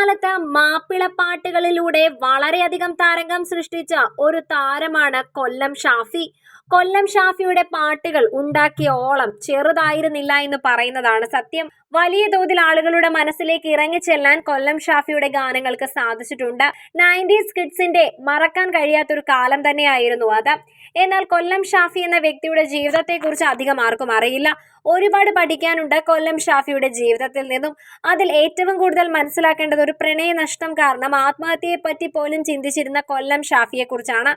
കാലത്ത് മാപ്പിളപ്പാട്ടുകളിലൂടെ വളരെയധികം തരംഗം സൃഷ്ടിച്ച ഒരു താരമാണ് കൊല്ലം ഷാഫി. കൊല്ലം ഷാഫിയുടെ പാട്ടുകൾ ഉണ്ടാക്കിയ ഓളം ചെറുതായിരുന്നില്ല എന്ന് പറയുന്നതാണ് സത്യം. വലിയ തോതിൽ ആളുകളുടെ മനസ്സിലേക്ക് ഇറങ്ങിച്ചെല്ലാൻ കൊല്ലം ഷാഫിയുടെ ഗാനങ്ങൾക്ക് സാധിച്ചിട്ടുണ്ട്. 90s കിഡ്സിന്റെ മറക്കാൻ കഴിയാത്തൊരു കാലം തന്നെയായിരുന്നു അത്. എന്നാൽ കൊല്ലം ഷാഫി എന്ന വ്യക്തിയുടെ ജീവിതത്തെക്കുറിച്ച് അധികം ആർക്കും അറിയില്ല. ഒരുപാട് പഠിക്കാനുണ്ട് കൊല്ലം ഷാഫിയുടെ ജീവിതത്തിൽ നിന്നും. അതിൽ ഏറ്റവും കൂടുതൽ മനസ്സിലാക്കേണ്ടത് ഒരു പ്രണയ നഷ്ടം കാരണം ആത്മഹത്യയെ പറ്റി പോലും ചിന്തിച്ചിരുന്ന കൊല്ലം ഷാഫിയെ കുറിച്ചാണ്.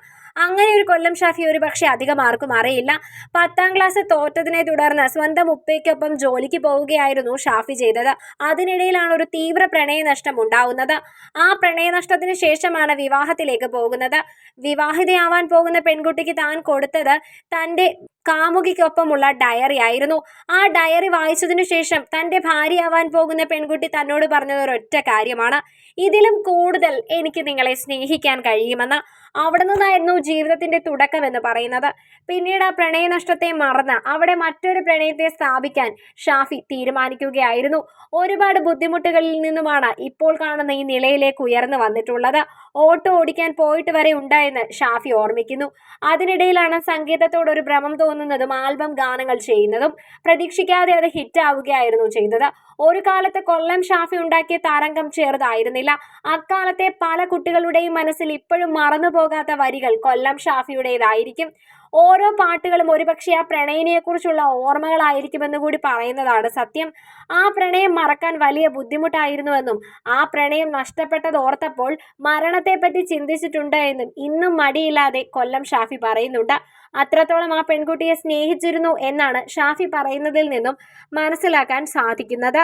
അങ്ങനെ ഒരു കൊല്ലം ഷാഫി ഒരുപക്ഷെ അധികം ആർക്കും അറിയില്ല. 10ാം ക്ലാസ് തോറ്റതിനെ തുടർന്ന് സ്വന്തം ഉപ്പയ്ക്കൊപ്പം ജോലിക്ക് പോവുകയായിരുന്നു ഷാഫി ചെയ്തത്. അതിനിടയിലാണ് ഒരു തീവ്ര പ്രണയ നഷ്ടം ഉണ്ടാവുന്നത്. ആ പ്രണയ നഷ്ടത്തിന് ശേഷമാണ് വിവാഹത്തിലേക്ക് പോകുന്നത്. വിവാഹിതയാവാൻ പോകുന്ന പെൺകുട്ടിക്ക് താൻ കൊടുത്തത് തന്റെ കാമുകിക്കൊപ്പമുള്ള ഡയറി ആയിരുന്നു. ആ ഡയറി വായിച്ചതിനു ശേഷം തന്റെ ഭാര്യയാവാൻ പോകുന്ന പെൺകുട്ടി തന്നോട് പറഞ്ഞത് ഒരൊറ്റ കാര്യമാണ്: ഇതിലും കൂടുതൽ എനിക്ക് നിങ്ങളെ സ്നേഹിക്കാൻ കഴിയുമെന്ന്. അവിടെ നിന്നായിരുന്നു ജീവിതത്തിന്റെ തുടക്കം എന്ന് പറയുന്നത്. പിന്നീട് ആ പ്രണയ നഷ്ടത്തെ മറന്ന് അവിടെ മറ്റൊരു പ്രണയത്തെ സ്ഥാപിക്കാൻ ഷാഫി തീരുമാനിക്കുകയായിരുന്നു. ഒരുപാട് ബുദ്ധിമുട്ടുകളിൽ നിന്നുമാണ് ഇപ്പോൾ കാണുന്ന ഈ നിലയിലേക്ക് ഉയർന്നു വന്നിട്ടുള്ളത്. ഓട്ടോ ഓടിക്കാൻ പോയിട്ട് വരെ ഉണ്ടായെന്ന് ഷാഫി ഓർമ്മിക്കുന്നു. അതിനിടയിലാണ് സംഗീതത്തോട് ഒരു ഭ്രമം തോന്നുന്നതും ആൽബം ഗാനങ്ങൾ ചെയ്യുന്നതും. പ്രതീക്ഷിക്കാതെ അത് ഹിറ്റ് ആവുകയായിരുന്നു ചെയ്തത്. ഒരു കാലത്ത് കൊല്ലം ഷാഫി ഉണ്ടാക്കിയ തരംഗം ചെറുതായിരുന്നില്ല. അക്കാലത്തെ പല കുട്ടികളുടെയും മനസ്സിൽ ഇപ്പോഴും മറന്നു പോകാത്ത വരികൾ കൊല്ലം ഷാഫിയുടേതായിരിക്കും. ഓരോ പാട്ടുകളും ഒരുപക്ഷെ ആ പ്രണയിനിയെ കുറിച്ചുള്ള ഓർമ്മകളായിരിക്കുമെന്ന് കൂടി പറയുന്നതാണ് സത്യം. ആ പ്രണയം മറക്കാൻ വലിയ ബുദ്ധിമുട്ടായിരുന്നുവെന്നും ആ പ്രണയം നഷ്ടപ്പെട്ടത് ഓർത്തപ്പോൾ മരണത്തെപ്പറ്റി ചിന്തിച്ചിട്ടുണ്ട് എന്നും ഇന്നും മടിയില്ലാതെ കൊല്ലം ഷാഫി പറയുന്നുണ്ട്. അത്രത്തോളം ആ പെൺകുട്ടിയെ സ്നേഹിച്ചിരുന്നു എന്നാണ് ഷാഫി പറയുന്നതിൽ നിന്നും മനസ്സിലാക്കാൻ സാധിക്കുന്നത്.